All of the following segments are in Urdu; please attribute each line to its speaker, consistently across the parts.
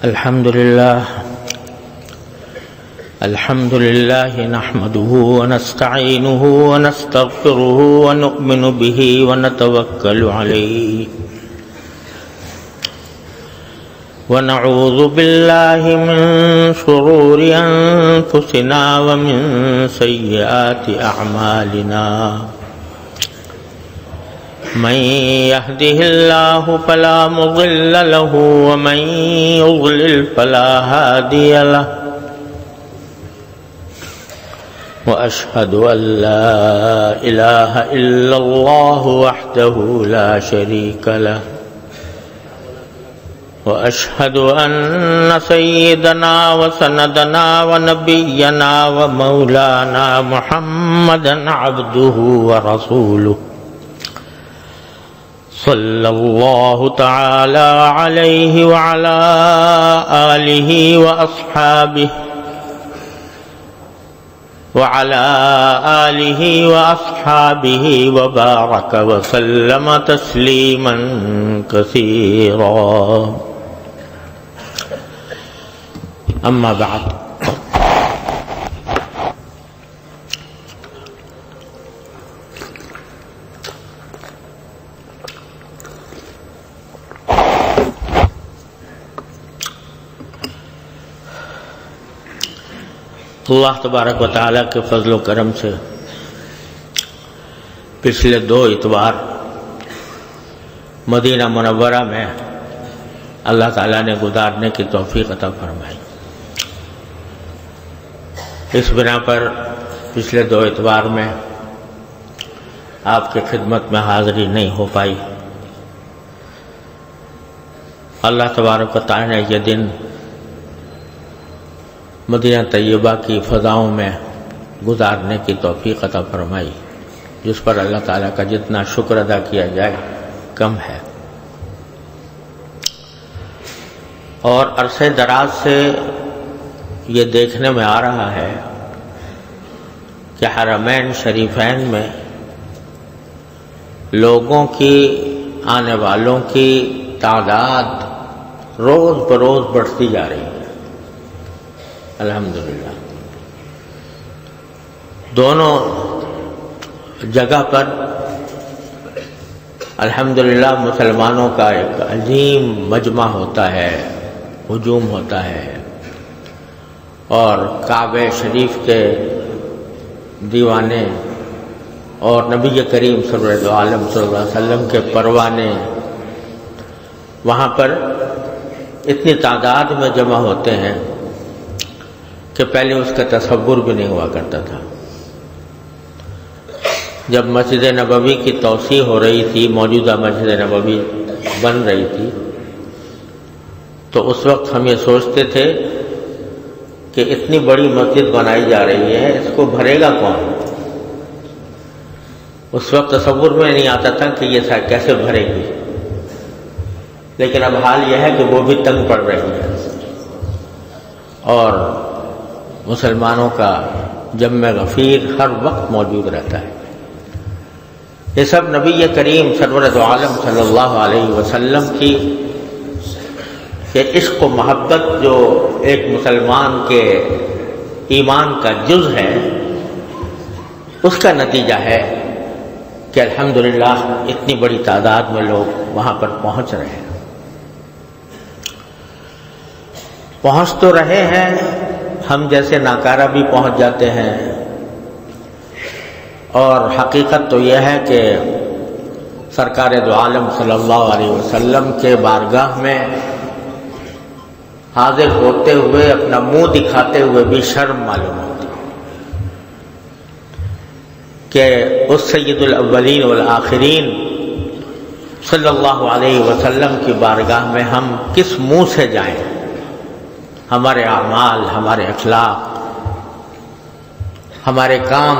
Speaker 1: الحمد لله نحمده ونستعينه ونستغفره ونؤمن به ونتوكل عليه ونعوذ بالله من شرور أنفسنا ومن سيئات أعمالنا من يهده الله فلا مضل له ومن يضلل فلا هادي له وأشهد أن لا إله إلا الله وحده لا شريك له وأشهد أن سيدنا وسندنا ونبينا ومولانا محمدا عبده ورسوله صلى الله تعالى عليه وعلى آله وأصحابه وبارك وسلم تسليما كثيرا أما بعد اللہ تبارک و تعالیٰ کے فضل و کرم سے پچھلے 2 اتوار مدینہ منورہ میں اللہ تعالیٰ نے گزارنے کی توفیق عطا فرمائی۔ اس بنا پر پچھلے 2 اتوار میں آپ کی خدمت میں حاضری نہیں ہو پائی۔ اللہ تبارک و تعالیٰ نے یہ دن مدینہ طیبہ کی فضاؤں میں گزارنے کی توفیق عطا فرمائی، جس پر اللہ تعالیٰ کا جتنا شکر ادا کیا جائے کم ہے۔ اور عرصے دراز سے یہ دیکھنے میں آ رہا ہے کہ حرمین شریفین میں لوگوں کی، آنے والوں کی تعداد روز بروز بڑھتی جا رہی ہے۔ الحمدللہ دونوں جگہ پر الحمدللہ مسلمانوں کا ایک عظیم مجمع ہوتا ہے، ہجوم ہوتا ہے، اور کعبہ شریف کے دیوانے اور نبی کریم صلی اللہ علیہ وسلم کے پروانے وہاں پر اتنی تعداد میں جمع ہوتے ہیں کہ پہلے اس کا تصور بھی نہیں ہوا کرتا تھا۔ جب مسجد نبوی کی توسیع ہو رہی تھی، موجودہ مسجد نبوی بن رہی تھی، تو اس وقت ہم یہ سوچتے تھے کہ اتنی بڑی مسجد بنائی جا رہی ہے، اس کو بھرے گا کون؟ اس وقت تصور میں نہیں آتا تھا کہ یہ کیسے بھرے گی، لیکن اب حال یہ ہے کہ وہ بھی تنگ پڑ رہی ہے اور مسلمانوں کا جمع غفیر ہر وقت موجود رہتا ہے۔ یہ سب نبی کریم سرور دو عالم صلی اللہ علیہ وسلم کی کہ عشق و محبت جو ایک مسلمان کے ایمان کا جز ہے، اس کا نتیجہ ہے کہ الحمدللہ اتنی بڑی تعداد میں لوگ وہاں پر پہنچ رہے ہیں۔ پہنچ تو رہے ہیں، ہم جیسے ناکارہ بھی پہنچ جاتے ہیں، اور حقیقت تو یہ ہے کہ سرکار دو عالم صلی اللہ علیہ وسلم کے بارگاہ میں حاضر ہوتے ہوئے اپنا منہ دکھاتے ہوئے بھی شرم معلوم ہوتی کہ اس سید الاولین والآخرین صلی اللہ علیہ وسلم کی بارگاہ میں ہم کس منہ سے جائیں؟ ہمارے اعمال، ہمارے اخلاق، ہمارے کام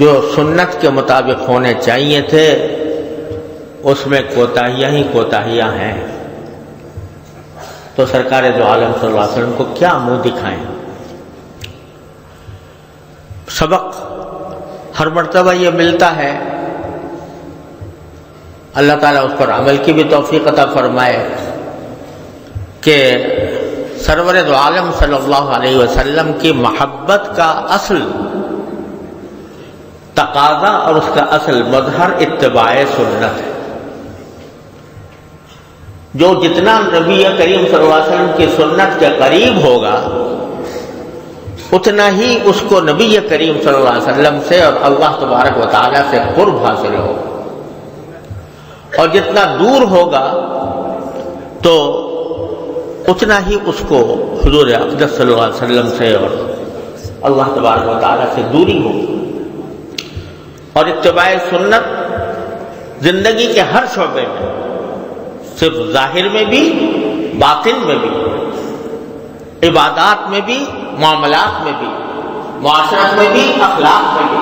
Speaker 1: جو سنت کے مطابق ہونے چاہیے تھے، اس میں کوتاہیاں ہی کوتاہیاں ہیں، تو سرکار دو عالم صلی اللہ علیہ وسلم کو کیا منہ دکھائیں؟ سبق ہر مرتبہ یہ ملتا ہے، اللہ تعالیٰ اس پر عمل کی بھی توفیق عطا فرمائے، کہ سرور دو عالم صلی اللہ علیہ وسلم کی محبت کا اصل تقاضا اور اس کا اصل مظہر اتباع سنت ہے. جو جتنا نبی کریم صلی اللہ علیہ وسلم کی سنت کے قریب ہوگا اتنا ہی اس کو نبی کریم صلی اللہ علیہ وسلم سے اور اللہ تبارک و تعالیٰ سے قرب حاصل ہوگا، اور جتنا دور ہوگا تو اتنا ہی اس کو حضور اقدس صلی اللہ علیہ وسلم سے اور اللہ تبارک و تعالیٰ سے دوری ہوگی. اور اتباع سنت زندگی کے ہر شعبے میں، صرف ظاہر میں بھی، باطن میں بھی، عبادات میں بھی، معاملات میں بھی، معاشرت میں بھی، اخلاق میں بھی،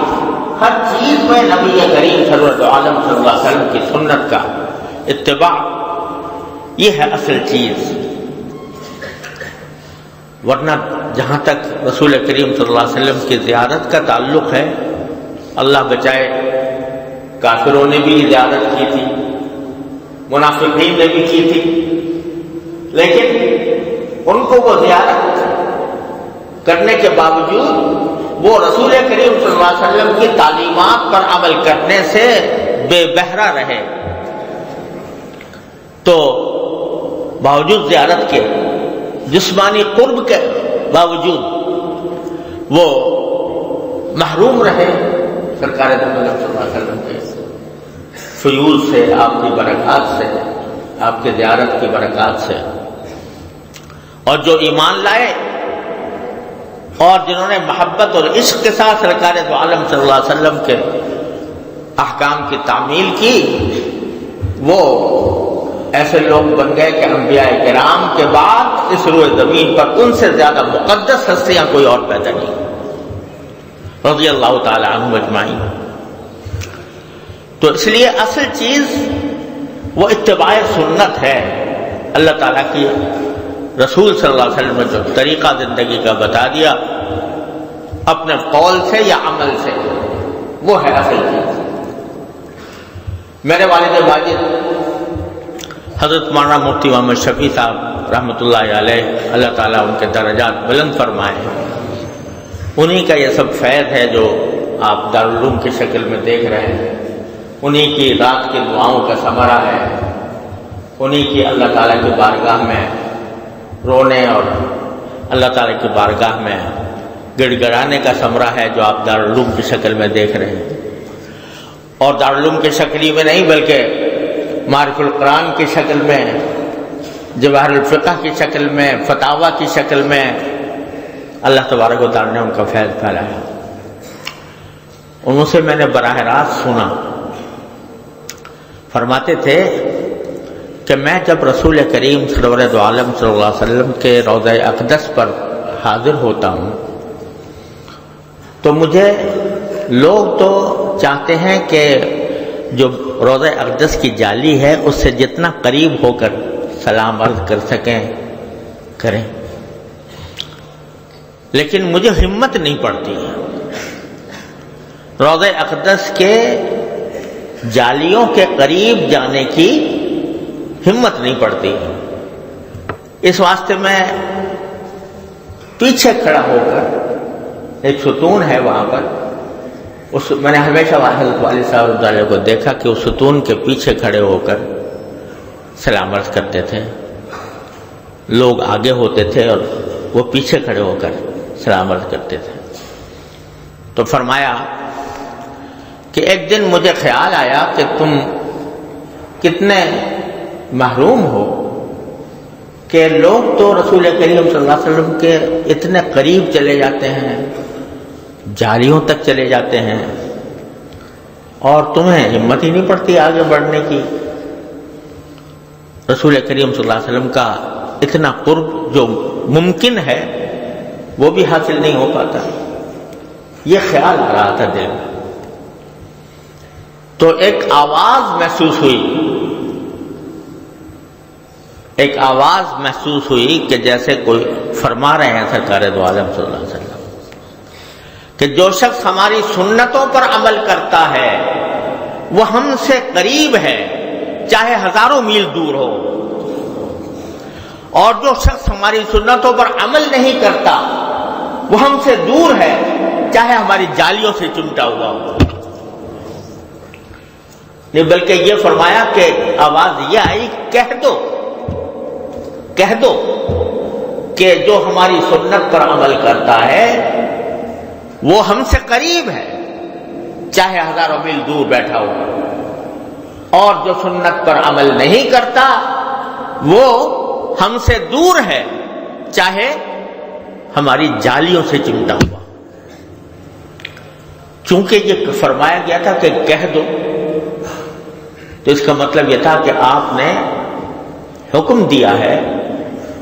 Speaker 1: ہر چیز میں نبی کریم سرور عالم صلی اللہ علیہ وسلم کی سنت کا اتباع یہ ہے اصل چیز. ورنہ جہاں تک رسول کریم صلی اللہ علیہ وسلم کی زیارت کا تعلق ہے، اللہ بچائے کافروں نے بھی زیارت کی تھی، منافقین نے بھی کی تھی، لیکن ان کو وہ زیارت کرنے کے باوجود وہ رسول کریم صلی اللہ علیہ وسلم کی تعلیمات پر عمل کرنے سے بے بہرہ رہے. تو باوجود زیارت کے، جسمانی قرب کے باوجود وہ محروم رہے سرکار دو عالم صلی اللہ علیہ وسلم کے فیوز سے، آپ کی برکات سے، آپ کے زیارت کی برکات سے. اور جو ایمان لائے اور جنہوں نے محبت اور عشق کے ساتھ سرکار دو عالم صلی اللہ علیہ وسلم کے احکام کی تعمیل کی، وہ ایسے لوگ بن گئے کہ انبیاء کرام کے بعد اس روئے زمین پر ان سے زیادہ مقدس ہستیاں کوئی اور پیدا نہیں، رضی اللہ تعالی عنہم اجمعین. تو اس لیے اصل چیز وہ اتباع سنت ہے. اللہ تعالیٰ کی رسول صلی اللہ علیہ وسلم نے جو طریقہ زندگی کا بتا دیا اپنے قول سے یا عمل سے، وہ ہے اصل چیز. میرے والد واجد حضرت مولانا مفتی محمد شفیع صاحب رحمۃ اللہ علیہ، اللہ تعالیٰ ان کے درجات بلند فرمائے، انہی کا یہ سب فیض ہے جو آپ دارالعلوم کی شکل میں دیکھ رہے ہیں. انہی کی رات کی دعاؤں کا ثمرہ ہے، انہی کی اللہ تعالیٰ کی بارگاہ میں رونے اور اللہ تعالیٰ کی بارگاہ میں گڑ گڑانے کا ثمرہ ہے جو آپ دارالعلوم کی شکل میں دیکھ رہے ہیں. اور دارالعلوم کی شکل ہی میں نہیں بلکہ معارف القرآن کی شکل میں، جواہر الفقہ کی شکل میں، فتاوی کی شکل میں اللہ تبارک و تعالیٰ نے ان کا فیض پھیلایا. ان سے میں نے براہ راست سنا، فرماتے تھے کہ میں جب رسول کریم سرور دو عالم صلی اللہ علیہ وسلم کے روضہ اقدس پر حاضر ہوتا ہوں تو مجھے لوگ تو چاہتے ہیں کہ جو روضہ اقدس کی جالی ہے اس سے جتنا قریب ہو کر سلام عرض کر سکیں کریں، لیکن مجھے ہمت نہیں پڑتی روضہ اقدس کے جالیوں کے قریب جانے کی ہمت نہیں پڑتی. اس واسطے میں پیچھے کھڑا ہو کر، ایک ستون ہے وہاں پر، میں نے ہمیشہ حضرت والد صاحب علیہ کو دیکھا کہ اس ستون کے پیچھے کھڑے ہو کر سلام عرض کرتے تھے. لوگ آگے ہوتے تھے اور وہ پیچھے کھڑے ہو کر سلام عرض کرتے تھے. تو فرمایا کہ ایک دن مجھے خیال آیا کہ تم کتنے محروم ہو کہ لوگ تو رسول کریم صلی اللہ علیہ وسلم کے اتنے قریب چلے جاتے ہیں، جالیوں تک چلے جاتے ہیں، اور تمہیں ہمت ہی نہیں پڑتی آگے بڑھنے کی. رسول کریم صلی اللہ علیہ وسلم کا اتنا قرب جو ممکن ہے وہ بھی حاصل نہیں ہو پاتا. یہ خیال آ رہا تھا دل میں. تو ایک آواز محسوس ہوئی، ایک آواز محسوس ہوئی کہ جیسے کوئی فرما رہے ہیں سرکار دو عالم صلی اللہ علیہ وسلم کہ جو شخص ہماری سنتوں پر عمل کرتا ہے وہ ہم سے قریب ہے چاہے ہزاروں میل دور ہو، اور جو شخص ہماری سنتوں پر عمل نہیں کرتا وہ ہم سے دور ہے، چاہے ہماری جالیوں سے چمٹا ہوا ہو۔ نہیں بلکہ یہ فرمایا کہ آواز یہ آئی، کہہ دو کہ جو ہماری سنت پر عمل کرتا ہے وہ ہم سے قریب ہے، چاہے ہزاروں میل دور بیٹھا ہو، اور جو سنت پر عمل نہیں کرتا وہ ہم سے دور ہے، چاہے ہماری جالیوں سے چمٹا ہوا۔ چونکہ یہ فرمایا گیا تھا کہ کہہ دو، تو اس کا مطلب یہ تھا کہ آپ نے حکم دیا ہے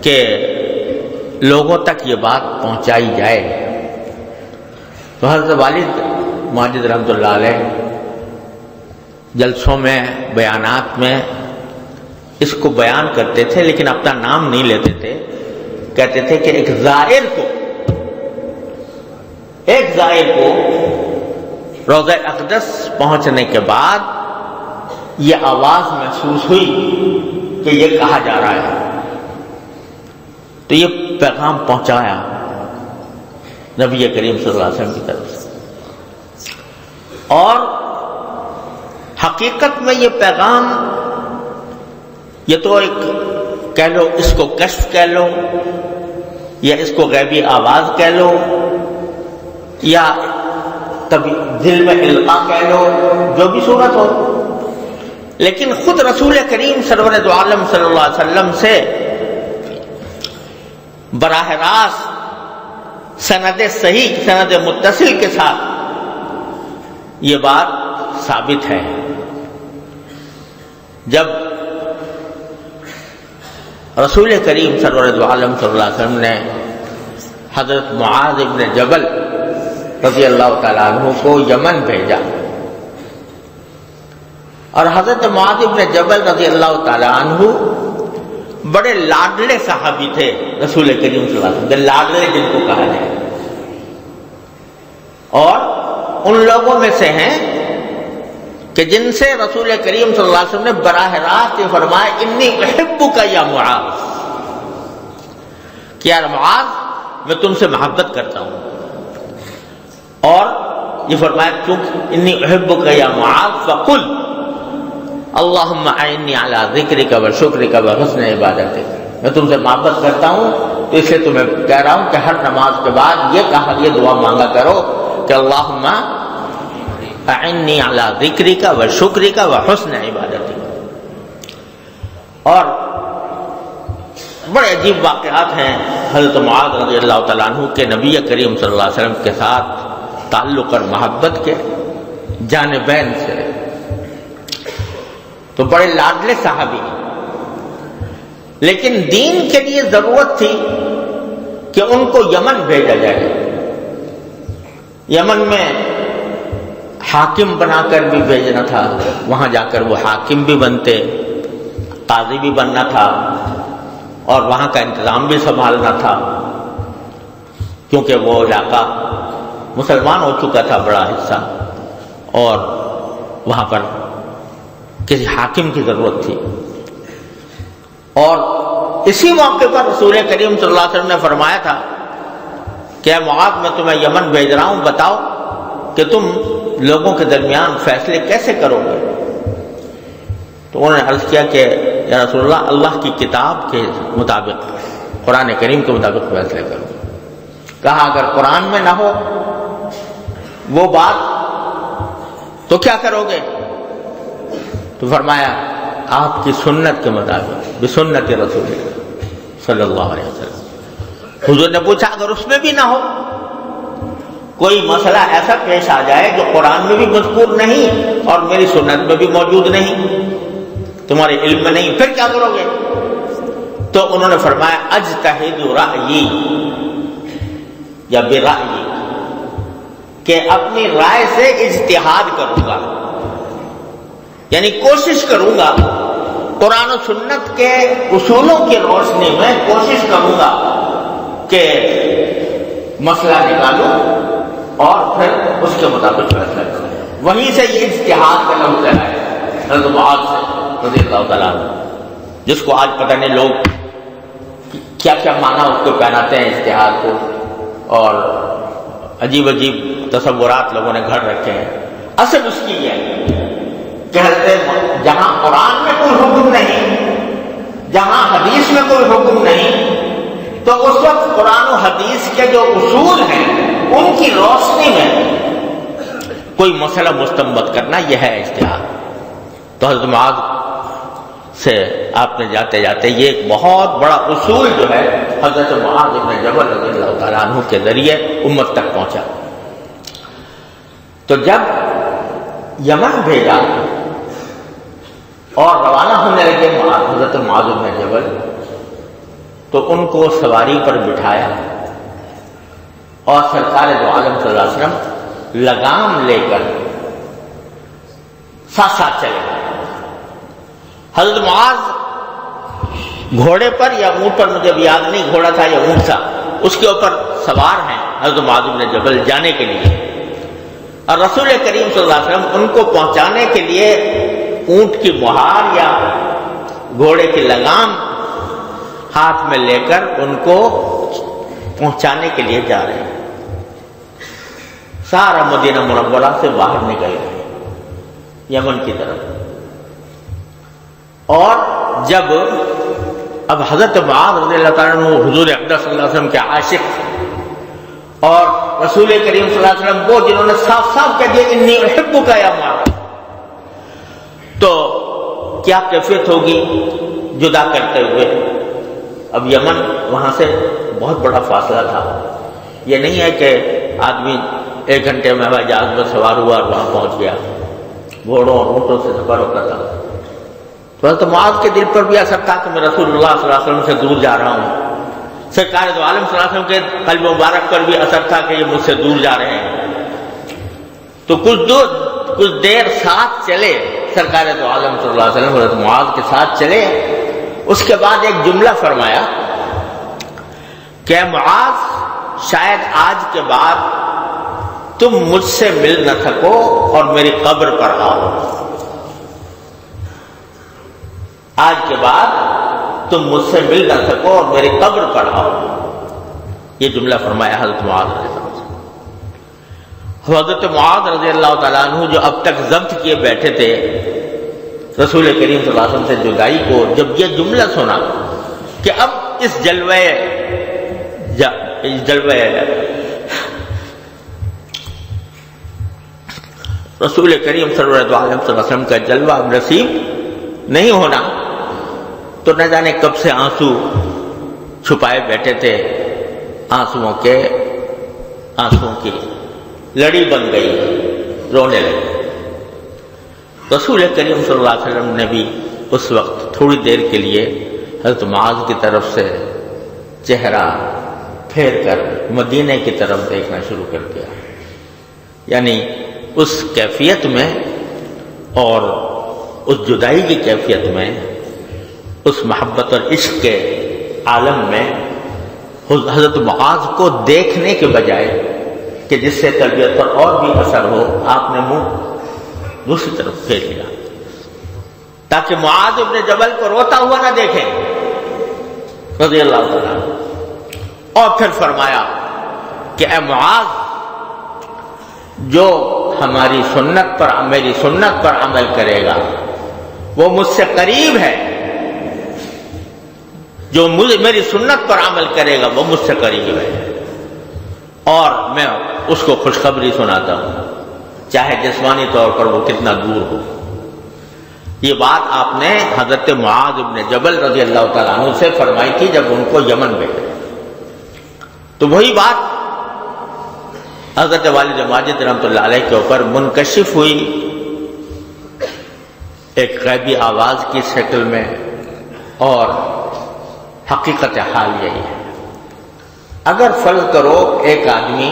Speaker 1: کہ لوگوں تک یہ بات پہنچائی جائے۔ تو حضرت والد ماجد رحمۃ اللہ علیہ جلسوں میں، بیانات میں اس کو بیان کرتے تھے، لیکن اپنا نام نہیں لیتے تھے، کہتے تھے کہ ایک زائر کو روضہ اقدس پہنچنے کے بعد یہ آواز محسوس ہوئی کہ یہ کہا جا رہا ہے، تو یہ پیغام پہنچایا نبی کریم صلی اللہ علیہ وسلم کی طرف سے۔ اور حقیقت میں یہ پیغام، یہ تو ایک کہہ لو، اس کو کشف کہہ لو، یا اس کو غیبی آواز کہہ لو، یا کبھی دل میں القاء کہہ لو، جو بھی صورت ہو، لیکن خود رسول کریم سرور دو عالم صلی اللہ علیہ وسلم سے براہ راست سند صحیح، سند متصل کے ساتھ یہ بات ثابت ہے۔ جب رسول کریم سرور دو عالم صلی اللہ علیہ وسلم نے حضرت معاذ ابن جبل رضی اللہ تعالیٰ عنہ کو یمن بھیجا، اور حضرت معاذ ابن جبل رضی اللہ تعالیٰ عنہ بڑے لاڈلے صحابی تھے رسول کریم صلی اللہ علیہ وسلم، لاڈلے جن کو کہا جائے، اور ان لوگوں میں سے ہیں کہ جن سے رسول کریم صلی اللہ علیہ وسلم نے براہ راست یہ فرمایا، انی احبک یا معاذ، کہ یا معاذ میں تم سے محبت کرتا ہوں، اور یہ فرمایا چونکہ انی احبک یا معاذ فقل اللہم اعنی علی ذکرک و شکرک و حسن عبادتک، میں تم سے محبت کرتا ہوں تو اس لیے تمہیں کہہ رہا ہوں کہ ہر نماز کے بعد یہ دعا مانگا کرو کہ اللہم اعنی علی ذکرک و شکرک و حسن عبادتک۔ اور بڑے عجیب واقعات ہیں حضرت معاذ رضی اللہ تعالیٰ عنہ کے نبی کریم صلی اللہ علیہ وسلم کے ساتھ تعلق اور محبت کے جانبین سے، تو بڑے لاڈلے صحابی ہیں، لیکن دین کے لیے ضرورت تھی کہ ان کو یمن بھیجا جائے۔ یمن میں حاکم بنا کر بھی بھیجنا تھا، وہاں جا کر وہ حاکم بھی بنتے، قاضی بھی بننا تھا، اور وہاں کا انتظام بھی سنبھالنا تھا، کیونکہ وہ علاقہ مسلمان ہو چکا تھا بڑا حصہ، اور وہاں پر کسی حاکم کی ضرورت تھی۔ اور اسی موقع پر رسول کریم صلی اللہ علیہ وسلم نے فرمایا تھا کہ اے معاذ میں تمہیں یمن بھیج رہا ہوں، بتاؤ کہ تم لوگوں کے درمیان فیصلے کیسے کرو گے؟ تو انہوں نے عرض کیا کہ یا رسول اللہ، اللہ کی کتاب کے مطابق، قرآن کریم کے مطابق فیصلے کرو۔ کہا اگر قرآن میں نہ ہو وہ بات تو کیا کرو گے؟ تو فرمایا آپ کی سنت کے مطابق، بسنت رسول صلی اللہ علیہ وسلم۔ حضور نے پوچھا اگر اس میں بھی نہ ہو، کوئی مسئلہ ایسا پیش آ جائے جو قرآن میں بھی مذکور نہیں اور میری سنت میں بھی موجود نہیں، تمہارے علم میں نہیں، پھر کیا کرو گے؟ تو انہوں نے فرمایا اجتہد رأیی یا برأیی، کہ اپنی رائے سے اجتہاد کروں گا، یعنی کوشش کروں گا، قرآن و سنت کے اصولوں کی روشنی میں کوشش کروں گا کہ مسئلہ نکالوں اور پھر اس کے مطابق فیصلہ کروں۔ وہیں سے یہ اجتہاد کا لفظ ہے حضرت معاذ سے رضی اللہ تعالیٰ عنہ، جس کو آج پتہ نہیں لوگ کیا کیا معنی اس کو پہناتے ہیں اجتہاد کو، اور عجیب عجیب تصورات لوگوں نے گھڑ رکھے ہیں۔ اصل اس کی یہ کہ حضرت جہاں قرآن میں کوئی حکم نہیں، جہاں حدیث میں کوئی حکم نہیں، تو اس وقت قرآن و حدیث کے جو اصول ہیں ان کی روشنی میں کوئی مسئلہ مستنبط کرنا، یہ ہے اجتہاد۔ تو حضرت معاذ سے آپ نے جاتے جاتے یہ ایک بہت بڑا اصول جو ہے حضرت معاذ بن جبل رضی اللہ تعالیٰ عنہ کے ذریعے امت تک پہنچا۔ تو جب یمن بھیجا اور روانہ ہونے لگے حضرت معاذ بن جبل، تو ان کو سواری پر بٹھایا اور سرکار دو عالم صلی اللہ علیہ وسلم لگام لے کر ساتھ ساتھ چلے گئے۔ حضرت معاذ گھوڑے پر یا اونٹ پر، مجھے اب یاد نہیں گھوڑا تھا یا اونٹ تھا، اس کے اوپر سوار ہیں حضرت معاذ بن جبل جانے کے لیے، اور رسول کریم صلی اللہ علیہ وسلم ان کو پہنچانے کے لیے اونٹ کی مہار یا گھوڑے کی لگام ہاتھ میں لے کر ان کو پہنچانے کے لیے جا رہے ہیں۔ سارا مدینہ منورہ سے باہر نکل گئے یمن کی طرف، اور جب اب حضرت معاذ رضی اللہ تعالیٰ عنہ حضور اقدس صلی اللہ علیہ وسلم کے عاشق اور رسول کریم صلی اللہ علیہ وسلم وہ جنہوں نے صاف صاف کہہ دیا انی احبک یا معاذ، تو کیا کیفیت ہوگی جدا کرتے ہوئے۔ اب یمن وہاں سے بہت بڑا فاصلہ تھا، یہ نہیں ہے کہ آدمی 1 گھنٹے میں ہوائی جہاز میں سوار ہوا اور وہاں پہنچ گیا، گھوڑوں اور اونٹوں سے سفر ہوتا تھا۔ تو حضرت معاذ کے دل پر بھی اثر تھا کہ میں رسول اللہ صلی اللہ علیہ وسلم سے دور جا رہا ہوں، سرکار دو عالم صلی اللہ علیہ وسلم کے قلب مبارک پر بھی اثر تھا کہ یہ مجھ سے دور جا رہے ہیں۔ تو کچھ دیر ساتھ چلے سرکار دو عالم صلی اللہ علیہ وسلم حضرت معاذ کے ساتھ چلے، اس کے بعد ایک جملہ فرمایا کہ معاذ شاید آج کے بعد تم مجھ سے مل نہ سکو اور میری قبر پر آؤ، آج کے بعد تم مجھ سے مل نہ سکو اور میری قبر پر آؤ، یہ جملہ فرمایا حضرت معاذ رضی اللہ عنہ۔ حضرت معاذ رضی اللہ تعالیٰ عنہ جو اب تک ضبط کیے بیٹھے تھے رسول کریم صلی اللہ علیہ وسلم سے جدائی کو، جب یہ جملہ سنا کہ اب اس جلوے رسول کریم صلی اللہ علیہ وسلم کا جلوہ اب نصیب نہیں ہونا، تو نہ جانے کب سے آنسو چھپائے بیٹھے تھے، آنسوؤں کی لڑی بن گئی، رونے لگے۔ رسول کریم صلی اللہ علیہ وسلم نے بھی اس وقت تھوڑی دیر کے لیے حضرت معاذ کی طرف سے چہرہ پھیر کر مدینے کی طرف دیکھنا شروع کر دیا، یعنی اس کیفیت میں اور اس جدائی کی کیفیت میں، اس محبت اور عشق کے عالم میں حضرت معاذ کو دیکھنے کے بجائے کہ جس سے طبیعت پر اور بھی اثر ہو، آپ نے منہ دوسری طرف پھیر لیا تاکہ معاذ ابن جبل کو روتا ہوا نہ دیکھیں رضی اللہ تعالیٰ، اور پھر فرمایا کہ اے معاذ، جو ہماری سنت پر میری سنت پر عمل کرے گا وہ مجھ سے قریب ہے، جو میری سنت پر عمل کرے گا وہ مجھ سے قریب ہے، اور میں اس کو خوشخبری سناتا ہوں چاہے جسمانی طور پر وہ کتنا دور ہو۔ یہ بات آپ نے حضرت معاذ بن جبل رضی اللہ تعالیٰ عنہ سے فرمائی تھی جب ان کو یمن بھیجا، تو وہی بات حضرت والد ماجد رحمۃ اللہ علیہ کے اوپر منکشف ہوئی ایک غیبی آواز کی شکل میں، اور حقیقت حال یہی ہے۔ اگر فرض کرو ایک آدمی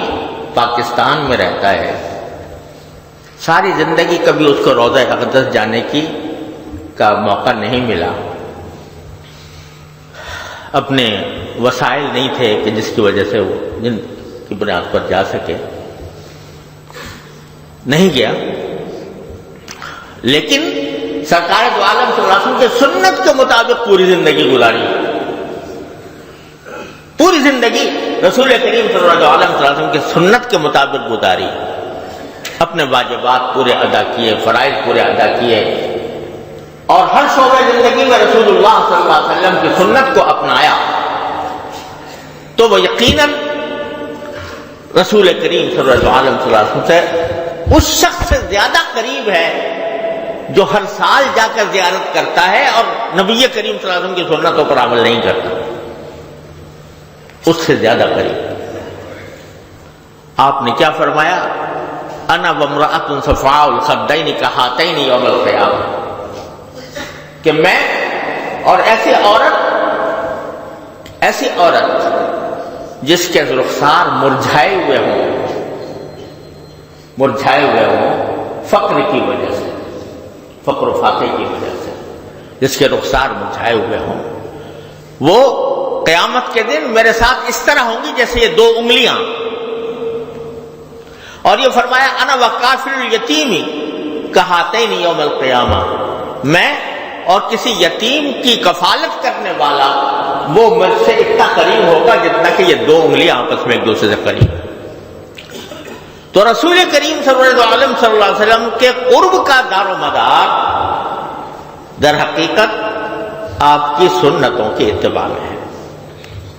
Speaker 1: پاکستان میں رہتا ہے، ساری زندگی کبھی اس کو روضہ اقدس جانے کا موقع نہیں ملا، اپنے وسائل نہیں تھے کہ جس کی وجہ سے وہ جن کی بنیاد پر جا سکے، نہیں گیا، لیکن سرکار دو عالم صلی اللہ علیہ وسلم کے سنت کے مطابق پوری زندگی گزاری، پوری زندگی رسول کریم صلی اللہ علیہ وسلم کی سنت کے مطابق گزاری، اپنے واجبات پورے ادا کیے، فرائض پورے ادا کیے، اور ہر شعبہ زندگی میں رسول اللہ صلی اللہ علیہ وسلم کی سنت کو اپنایا، تو وہ یقیناً رسول کریم صلی اللہ علیہ وسلم سے اس شخص سے زیادہ قریب ہے جو ہر سال جا کر زیارت کرتا ہے اور نبی کریم صلی اللہ علیہ وسلم کی سنتوں پر عمل نہیں کرتا، اس سے زیادہ قریب۔ آپ نے کیا فرمایا؟ انا وامرأۃ صفاء الخدین کہاتین یوم القیامہ، کہ میں اور ایسی عورت جس کے رخسار مرجھائے ہوئے ہوں فقر کی وجہ سے، فقر و فاقے کی وجہ سے، جس کے رخسار مرجھائے ہوئے ہوں، وہ قیامت کے دن میرے ساتھ اس طرح ہوں گی جیسے یہ دو انگلیاں۔ اور یہ فرمایا انا وکافل الیتیم کہاتین یوم القیامہ، میں اور کسی یتیم کی کفالت کرنے والا وہ مجھ سے اتنا قریب ہوگا جتنا کہ یہ دو انگلیاں آپس میں ایک دوسرے سے قریب۔ تو رسول کریم صلی اللہ علیہ وسلم کے قرب کا دار و مدار در حقیقت آپ کی سنتوں کے اتباع میں ہے۔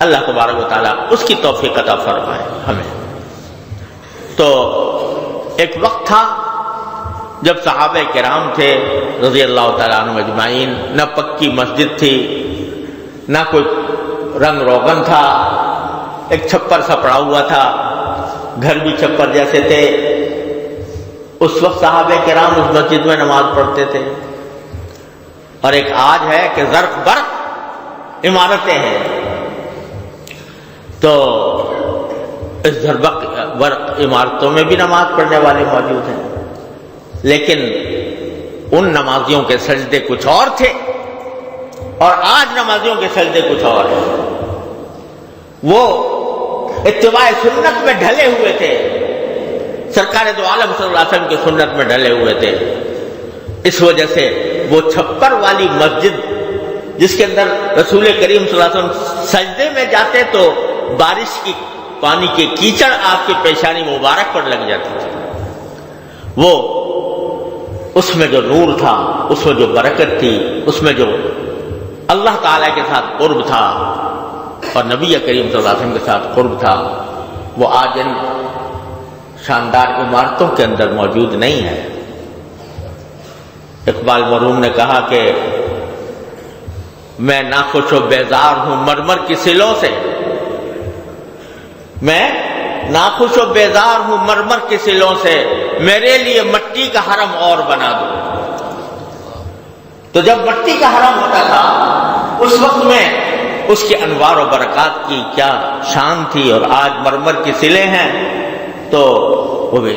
Speaker 1: اللہ تبارک و تعالیٰ اس کی توفیق عطا فرمائے ہمیں۔ تو ایک وقت تھا جب صحابہ کرام تھے رضی اللہ تعالیٰ عنہم اجمعین، نہ پکی مسجد تھی، نہ کوئی رنگ روغن تھا، ایک چھپر سا پڑا ہوا تھا، گھر بھی چھپر جیسے تھے۔ اس وقت صحابہ کرام اس مسجد میں نماز پڑھتے تھے، اور ایک آج ہے کہ زرق برق عمارتیں ہیں، تو اس زرق برق عمارتوں میں بھی نماز پڑھنے والے موجود ہیں، لیکن ان نمازیوں کے سجدے کچھ اور تھے اور آج نمازیوں کے سجدے کچھ اور ہیں۔ وہ اتباع سنت میں ڈھلے ہوئے تھے، سرکار دو عالم صلی اللہ علیہ وسلم کی سنت میں ڈھلے ہوئے تھے، اس وجہ سے وہ چھپر والی مسجد جس کے اندر رسول کریم صلی اللہ علیہ وسلم سجدے میں جاتے تو بارش کی پانی کے کیچڑ آپ کی پیشانی مبارک پر لگ جاتی تھی، وہ اس میں جو نور تھا، اس میں جو برکت تھی، اس میں جو اللہ تعالیٰ کے ساتھ قرب تھا اور نبی کریم صلی اللہ علیہ وسلم کے ساتھ قرب تھا، وہ آج ان شاندار عمارتوں کے اندر موجود نہیں ہے۔ اقبال مرحوم نے کہا کہ میں ناخوش و بیزار ہوں مرمر کی سلوں سے، میں ناخوش و بیزار ہوں مرمر کی سلوں سے، میرے لیے مٹی کا حرم اور بنا دو۔ تو جب مٹی کا حرم ہوتا تھا اس وقت میں اس کے انوار و برکات کی کیا شان تھی، اور آج مرمر کی سلیں ہیں تو وہ بھی۔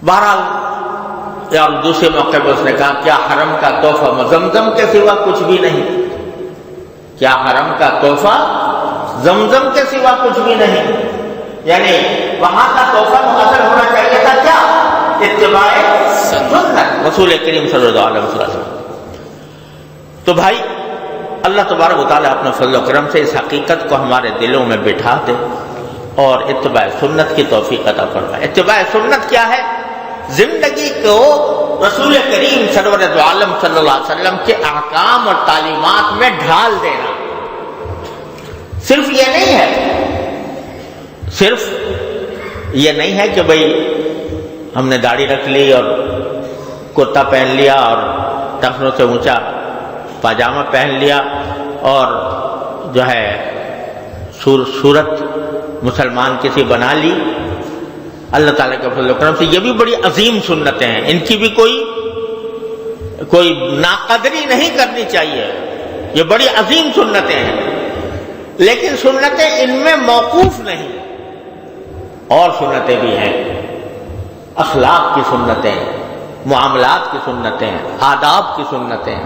Speaker 1: بہرحال یا دوسرے موقع پر اس نے کہا کیا حرم کا تحفہ زمزم کے سوا کچھ بھی نہیں، کیا حرم کا تحفہ زمزم کے سوا کچھ بھی نہیں، یعنی وہاں کا تحفہ حاصل ہونا چاہیے تھا کیا؟ اتباع سنت رسول کریم صلی اللہ علیہ وسلم۔ تو بھائی اللہ تبارک و تعالیٰ اپنے فضل و کرم سے اس حقیقت کو ہمارے دلوں میں بٹھا دے اور اتباع سنت کی توفیق عطا فرمائے۔ اتباع سنت کیا ہے؟ زندگی کو رسول کریم سرور دو عالم صلی اللہ علیہ وسلم کے احکام اور تعلیمات میں ڈھال دینا۔ صرف یہ نہیں ہے کہ بھئی ہم نے داڑھی رکھ لی اور کرتا پہن لیا اور ٹخنوں سے اونچا پاجامہ پہن لیا اور جو ہے صورت مسلمان کسی بنا لی۔ اللہ تعالیٰ کے فضل و کرم سے یہ بھی بڑی عظیم سنتیں ہیں، ان کی بھی کوئی ناقدری نہیں کرنی چاہیے، یہ بڑی عظیم سنتیں ہیں، لیکن سنتیں ان میں موقوف نہیں، اور سنتیں بھی ہیں، اخلاق کی سنتیں، معاملات کی سنتیں، آداب کی سنتیں،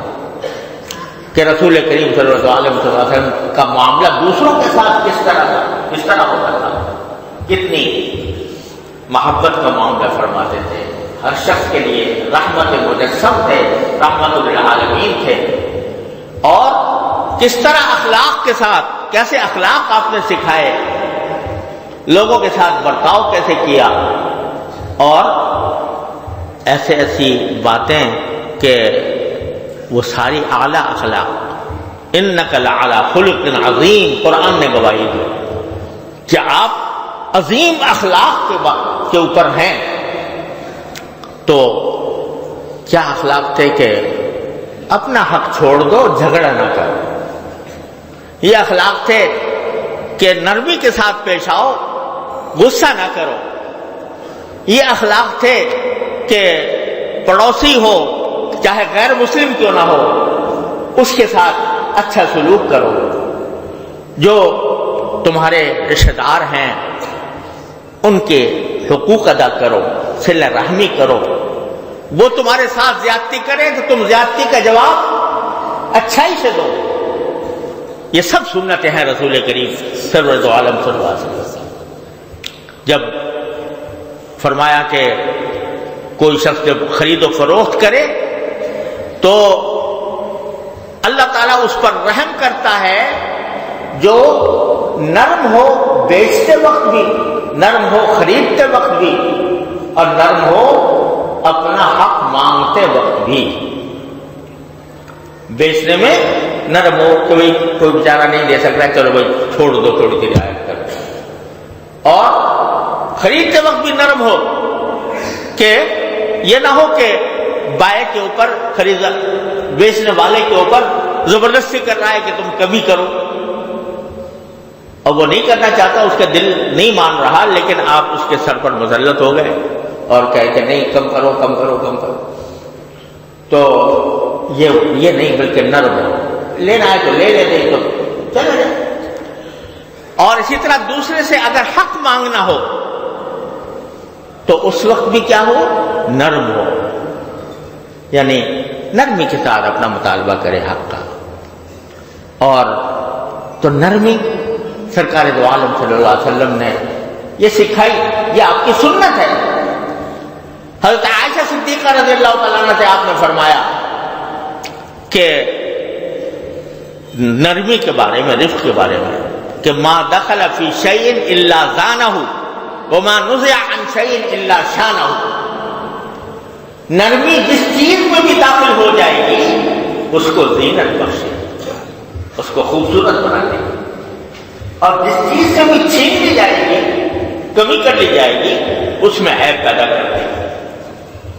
Speaker 1: کہ رسول کریم صلی اللہ علیہ وسلم کا معاملہ دوسروں کے ساتھ کس طرح ہوتا تھا، کتنی محبت کا معاملہ فرماتے تھے، ہر شخص کے لیے رحمت مجسم تھے، رحمت للعالمین تھے، اور کس طرح اخلاق کے ساتھ کیسے اخلاق آپ نے سکھائے، لوگوں کے ساتھ برتاؤ کیسے کیا، اور ایسے ایسی باتیں کہ وہ ساری اعلیٰ اخلاق. انک لعلی خلق عظیم، قرآن نے گواہی دی کہ آپ عظیم اخلاق کے اوپر ہیں. تو کیا اخلاق تھے کہ اپنا حق چھوڑ دو، جھگڑا نہ کرو. یہ اخلاق تھے کہ نرمی کے ساتھ پیش آؤ، غصہ نہ کرو. یہ اخلاق تھے کہ پڑوسی ہو چاہے غیر مسلم کیوں نہ ہو اس کے ساتھ اچھا سلوک کرو. جو تمہارے رشتہ دار ہیں ان کے حقوق ادا کرو، صلہ رحمی کرو. وہ تمہارے ساتھ زیادتی کریں تو تم زیادتی کا جواب اچھائی سے دو. یہ سب سنتیں ہیں رسول کریم سرورت عالم صلی اللہ علیہ وسلم. جب فرمایا کہ کوئی شخص جب خرید و فروخت کرے تو اللہ تعالیٰ اس پر رحم کرتا ہے جو نرم ہو بیچتے وقت بھی، نرم ہو خریدتے وقت بھی، اور نرم ہو اپنا حق مانگتے وقت بھی. بیچنے میں نرم ہو، کوئی بیچارہ نہیں دے سکتا، چلو بھائی چھوڑ دو، تھوڑی سی رعایت کر دو. اور خریدتے وقت بھی نرم ہو کہ یہ نہ ہو کہ بائے کے اوپر بیچنے والے کے اوپر زبردستی کر رہا ہے کہ تم کمی کرو، اور وہ نہیں کرنا چاہتا، اس کا دل نہیں مان رہا، لیکن آپ اس کے سر پر مسلط ہو گئے اور کہے کہ نہیں کم کرو کم کرو کم کرو. تو یہ نہیں، بلکہ نرم ہو. لینا ہے تو لے لے، نہیں تو چلے جائے. اور اسی طرح دوسرے سے اگر حق مانگنا ہو تو اس وقت بھی کیا ہو، نرم ہو، یعنی نرمی کے ساتھ اپنا مطالبہ کرے حق کا. اور تو نرمی سرکار دو عالم صلی اللہ علیہ وسلم نے یہ سکھائی، یہ آپ کی سنت ہے. حضرت عائشہ صدیقہ رضی اللہ تعالیٰ عنہ سے آپ نے فرمایا کہ نرمی کے بارے میں، رفق کے بارے میں، کہ ما دخل فی شیء الا زانہ وما نزع عن شیء الا شانہ. نرمی جس چیز میں بھی داخل ہو جائے گی اس کو زینت بخشے، اس کو خوبصورت بنا دے گی، اور جس چیز سے بھی چھین لی جائے گی، کمی کر لی جائے گی، اس میں عیب پیدا کر دے گی.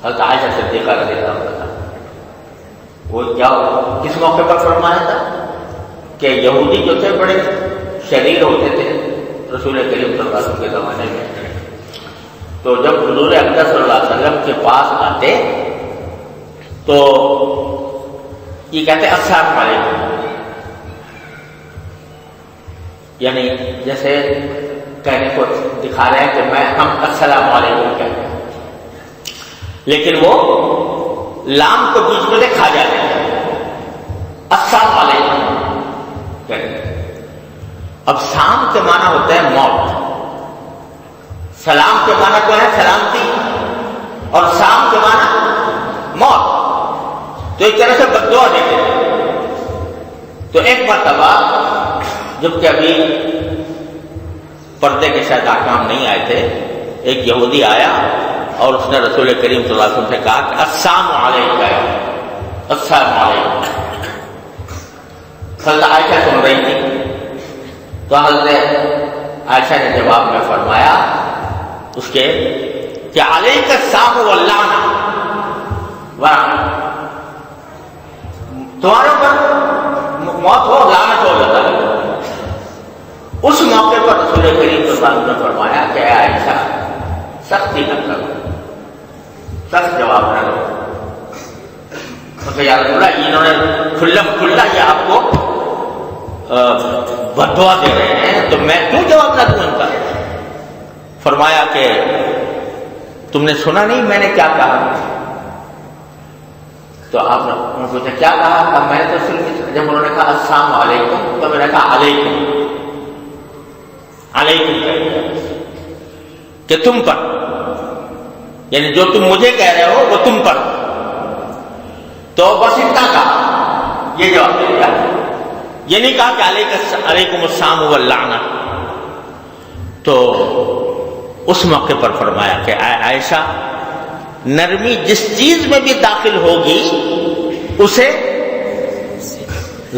Speaker 1: حضرت عائشہ صدیقہ رضی اللہ عنہ وہ کیا کس موقع پر فرمایا تھا کہ یہودی جو تھے بڑے شریر ہوتے تھے رسول کریم صلی اللہ علیہ وسلم کے زمانے میں. تو جب حضور اقدس صلی اللہ علیہ وسلم کے پاس آتے تو یہ کہتے السلام علیکم، یعنی جیسے کہنے کو دکھا رہے ہیں کہ ہم السلام علیکم کہتے ہیں، لیکن وہ لام کو بیچ میں سے کھا جاتے ہیں، السلام علیکم کہتے ہیں. اب سام کے معنی ہوتا ہے موت، سلام کے معنی تو ہے سلامتی، اور سام کے معنی موت. تو ایک طرح سے بد دعا دیتے ہیں. تو ایک مرتبہ جب کہ ابھی پردے کے شاید احکام نہیں آئے تھے، ایک یہودی آیا اور اس نے رسول کریم صلی اللہ علیہ وسلم سے کہا کہ السلام علیکم، السلام علیکم. حضرت عائشہ سن رہی تھی تو حضرت عائشہ نے جواب میں فرمایا اس کے کہ علیک السلام واللعنہ، تمہارے پر موت ہو، لعنت ہو جاتا ہے. اس موقع پر رسول کریم صلی اللہ علیہ وسلم نے فرمایا کہ اے عائشہ سختی نہ کرو، سخت جواب نہ دو. تو یا رسول اللہ انہوں نے کھلا یہ آپ کو بددعا دے رہے ہیں تو میں کیوں جواب نہ دوں ان کا. فرمایا کہ تم نے سنا نہیں میں نے کیا کہا؟ تو آپ نے پوچھا کیا کہا؟ میں نے تو صرف جب انہوں نے کہا السلام علیکم تو میں نے کہا علیکم، علیکم کہ تم پر، یعنی جو تم مجھے کہہ رہے ہو وہ تم پر. تو بس اتنا کہا، یہ جواب دے دیا. یہ نہیں کہا کہ علیکم السلام واللعنہ. تو اس موقع پر فرمایا کہ عائشہ، نرمی جس چیز میں بھی داخل ہوگی اسے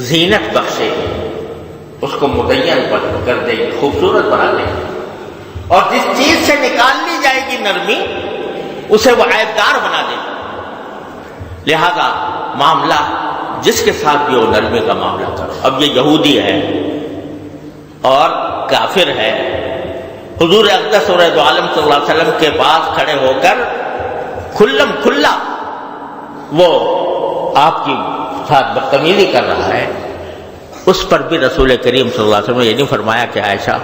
Speaker 1: زینت بخشے گی، اس کو مزین کر دے گی، خوبصورت بنا دے گی. اور جس چیز سے نکال لی جائے گی نرمی، اسے وہ عیبدار بنا دے گی. لہذا معاملہ جس کے ساتھ بھی ہو نرمی کا معاملہ کرو. اب یہ یہودی ہے اور کافر ہے، حضور اقدس سورۃ عالم صلی اللہ علیہ وسلم کے پاس کھڑے ہو کر کھلم کھلا وہ آپ کی ساتھ بدتمیزی کر رہا ہے، اس پر بھی رسول کریم صلی اللہ علیہ وسلم نے یہ نہیں فرمایا کہ عائشہ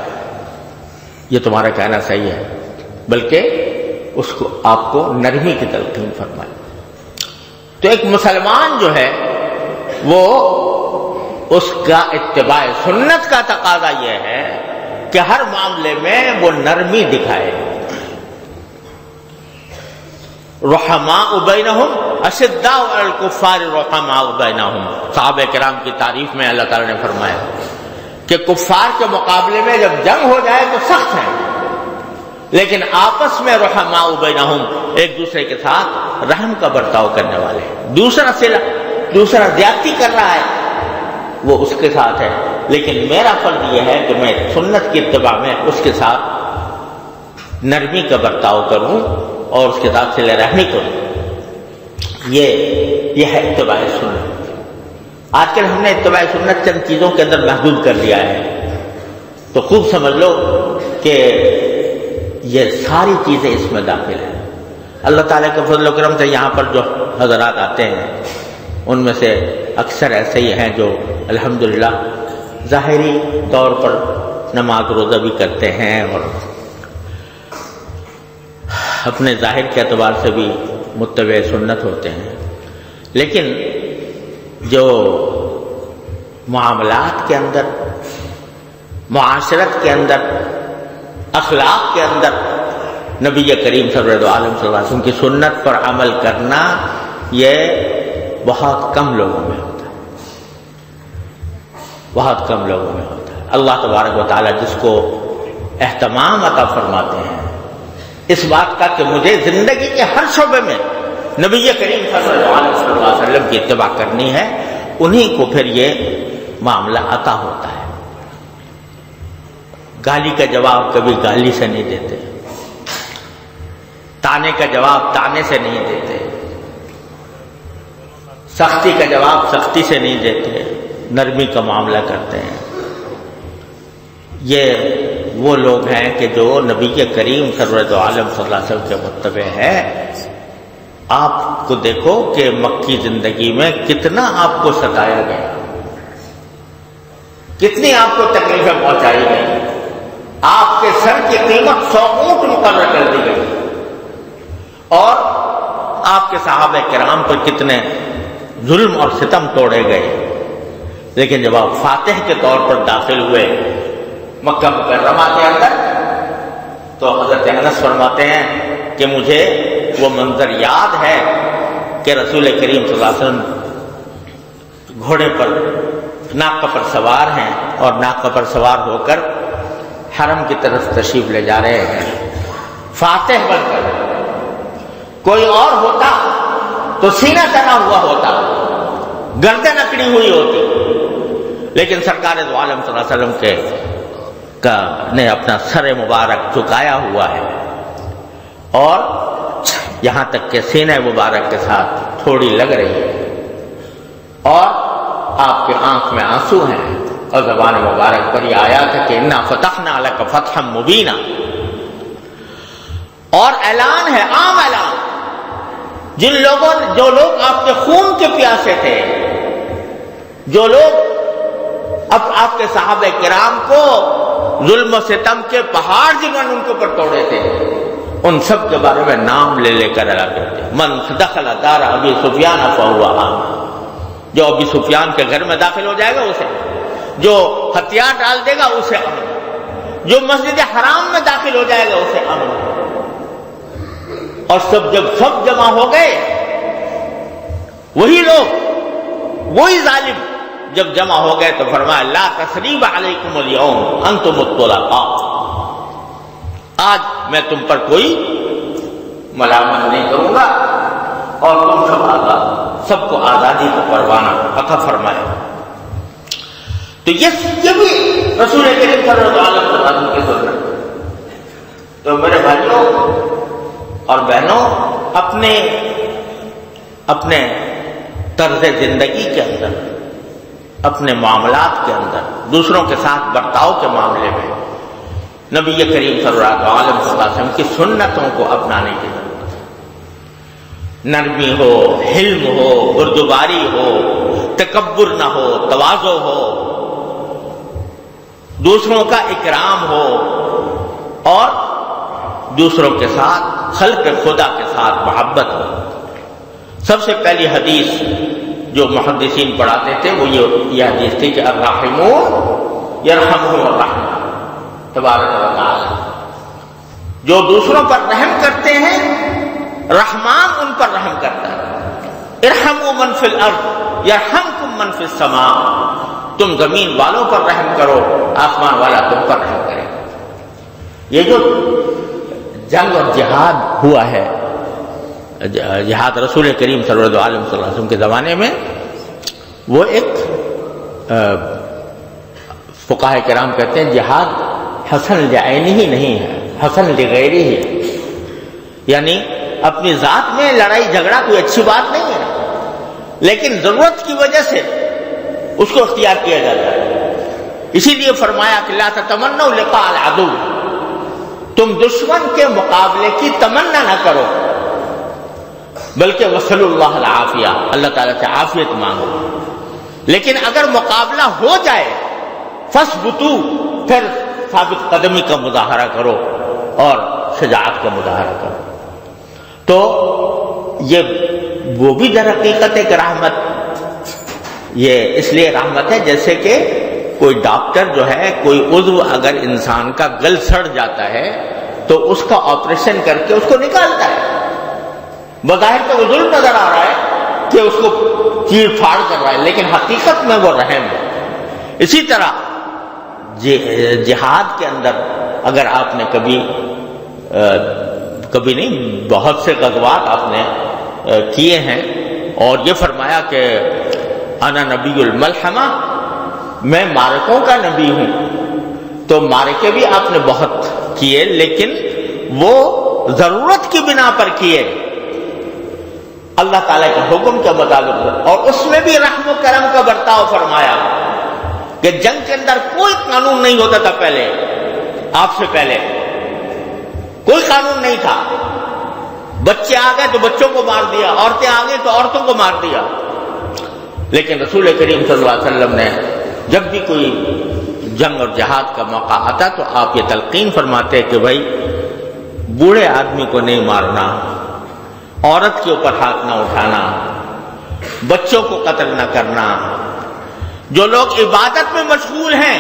Speaker 1: یہ تمہارا کہنا صحیح ہے، بلکہ اس کو آپ کو نرمی کی تلقین فرمائی. تو ایک مسلمان جو ہے وہ اس کا اتباع سنت کا تقاضا یہ ہے کہ ہر معاملے میں وہ نرمی دکھائے. رحماء بینہم اشداء علی الکفار رحماء بینہم. صحابہ کرام کی تعریف میں اللہ تعالیٰ نے فرمایا کہ کفار کے مقابلے میں جب جنگ ہو جائے تو سخت ہے، لیکن آپس میں رحماء بینہم، ایک دوسرے کے ساتھ رحم کا برتاؤ کرنے والے ہیں. دوسرا زیادتی کر رہا ہے وہ اس کے ساتھ ہے، لیکن میرا فرض یہ ہے کہ میں سنت کی اتباع میں اس کے ساتھ نرمی کا برتاؤ کروں اور اس کے ساتھ صلہ رحمی کروں. یہ ہے اتباع سنت. آج کل ہم نے اتباع سنت چند چیزوں کے اندر محدود کر لیا ہے، تو خوب سمجھ لو کہ یہ ساری چیزیں اس میں داخل ہیں. اللہ تعالیٰ کے فضل و کرم سے یہاں پر جو حضرات آتے ہیں ان میں سے اکثر ایسے ہی ہیں جو الحمدللہ ظاہری طور پر نماز روزہ بھی کرتے ہیں اور اپنے ظاہر کے اعتبار سے بھی متبع سنت ہوتے ہیں، لیکن جو معاملات کے اندر، معاشرت کے اندر، اخلاق کے اندر نبی کریم صلی اللہ علیہ وسلم کی سنت پر عمل کرنا یہ بہت کم لوگوں میں ہوتا ہے، بہت کم لوگوں میں ہوتا ہے. اللہ تبارک و تعالیٰ جس کو اہتمام عطا فرماتے ہیں اس بات کا کہ مجھے زندگی کے ہر شعبے میں نبی کریم صلی اللہ علیہ وسلم کی اتباع کرنی ہے، انہی کو پھر یہ معاملہ عطا ہوتا ہے. گالی کا جواب کبھی گالی سے نہیں دیتے، تانے کا جواب تانے سے نہیں دیتے، سختی کا جواب سختی سے نہیں دیتے، نرمی کا معاملہ کرتے ہیں. یہ وہ لوگ ہیں کہ جو نبی کریم سرورت عالم صلی اللہ علیہ وسلم کے متبع ہیں. آپ کو دیکھو کہ مکی زندگی میں کتنا آپ کو ستایا گیا، کتنی آپ کو تکلیفیں پہنچائی گئی. آپ کے سر کی قیمت 100 اونٹ مقرر کر دی گئی اور آپ کے صحابہ کرام پر کتنے ظلم اور ستم توڑے گئے. لیکن جب آپ فاتح کے طور پر داخل ہوئے مکہ مکرمہ کے اندر تو حضرت انس فرماتے ہیں کہ مجھے وہ منظر یاد ہے کہ رسول کریم صلی اللہ علیہ وسلم گھوڑے پر ناقہ پر سوار ہیں اور ناقہ پر سوار ہو کر حرم کی طرف تشریف لے جا رہے ہیں فاتح بن کر. کوئی اور ہوتا تو سینہ تنا ہوا ہوتا، گردن اکڑی ہوئی ہوتی، لیکن سرکار دو عالم صلی اللہ علیہ وسلم نے اپنا سر مبارک جھکایا ہوا ہے اور یہاں تک کہ سینہ مبارک کے ساتھ تھوڑی لگ رہی ہے اور آپ کے آنکھ میں آنسو ہیں اور زبان مبارک پر یہ آیات ہے کہ انا فتحنا لک فتحا مبینا. اور اعلان ہے، عام اعلان، جو لوگ آپ کے خون کے پیاسے تھے، جو لوگ اب آپ کے صحابہ کرام کو ظلم و ستم کے پہاڑ جنہوں نے ان کے اوپر توڑے تھے ان سب کے بارے میں نام لے لے کر اعلان کرتے ہیں. من دخل دار ابی سفیان فهو آمن. جو ابی سفیان کے گھر میں داخل ہو جائے گا اسے، جو ہتھیار ڈال دے گا اسے امن، جو مسجد حرام میں داخل ہو جائے گا اسے امن. اور جب سب جمع ہو گئے وہی لوگ، وہی ظالم جب جمع ہو گئے تو فرمایا لا تثریب علیکم اليوم انتم الطلقاء، آج میں تم پر کوئی ملامت نہیں کروں گا اور تم سب آزاد، سب کو آزادی کا پروانہ عطا فرمایا۔ تو یہ بھی رسول کریم صلی اللہ علیہ وسلم کی سنت۔ تو میرے بھائیوں اور بہنوں، اپنے طرز زندگی کے اندر، اپنے معاملات کے اندر، دوسروں کے ساتھ برتاؤ کے معاملے میں نبی کریم صلی اللہ علیہ وسلم کی سنتوں کو اپنانے کی ضرورت ہے۔ نرمی ہو، حلم ہو، بردباری ہو، تکبر نہ ہو، تواضع ہو، دوسروں کا اکرام ہو، اور دوسروں کے ساتھ، خلق خدا کے ساتھ محبت ہو۔ سب سے پہلی حدیث جو محدثین پڑھاتے تھے وہ یہ حدیث تھی کہ الرحمون یرحمہم الرحمن تبارک و تعالی، جو دوسروں پر رحم کرتے ہیں رحمان ان پر رحم کرتا ہے۔ ارحموا من فی الارض یرحمکم من فی السماء، تم زمین والوں پر رحم کرو، آسمان والا تم پر رحم کرے۔ یہ جو جنگ اور جہاد ہوا ہے، جہاد رسول کریم صلی اللہ علیہ وسلم کے زمانے میں، وہ ایک فقہاء کرام کہتے ہیں جہاد حسن لعینہ ہی نہیں ہے، حسن لغیرہ ہی، یعنی اپنی ذات میں لڑائی جھگڑا کوئی اچھی بات نہیں ہے، لیکن ضرورت کی وجہ سے اس کو اختیار کیا جاتا ہے۔ اسی لیے فرمایا کہ لا تتمنوا لقاء العدو، تم دشمن کے مقابلے کی تمنا نہ کرو، بلکہ وصلوا اللہ العافیہ، اللہ تعالیٰ سے عافیت مانگو۔ لیکن اگر مقابلہ ہو جائے فاثبتوا، پھر ثابت قدمی کا مظاہرہ کرو اور شجاعت کا مظاہرہ کرو۔ تو یہ وہ بھی در حقیقت ایک رحمت، یہ اس لیے رحمت ہے جیسے کہ کوئی ڈاکٹر جو ہے، کوئی عضو اگر انسان کا گل سڑ جاتا ہے تو اس کا آپریشن کر کے اس کو نکالتا ہے، بظاہر تو وہ ظلم نظر آ رہا ہے کہ اس کو چیر پھاڑ کر رہا ہے، لیکن حقیقت میں وہ رحم ہے۔ اسی طرح جہاد کے اندر اگر آپ نے کبھی نہیں، بہت سے غزوات آپ نے کیے ہیں، اور یہ فرمایا کہ انا نبی الملحمہ، میں معرکوں کا نبی ہوں، تو معرکے بھی آپ نے بہت کیے، لیکن وہ ضرورت کی بنا پر کیے، اللہ تعالیٰ کے حکم کے مطابق، اور اس میں بھی رحم و کرم کا برتاؤ فرمایا کہ جنگ کے اندر کوئی قانون نہیں ہوتا تھا، پہلے آپ سے پہلے کوئی قانون نہیں تھا، بچے آ گئے تو بچوں کو مار دیا، عورتیں آ گئی تو عورتوں کو مار دیا، لیکن رسول کریم صلی اللہ علیہ وسلم نے جب بھی کوئی جنگ اور جہاد کا موقع آتا تو آپ یہ تلقین فرماتے کہ بھائی بوڑھے آدمی کو نہیں مارنا، عورت کے اوپر ہاتھ نہ اٹھانا، بچوں کو قتل نہ کرنا، جو لوگ عبادت میں مشغول ہیں،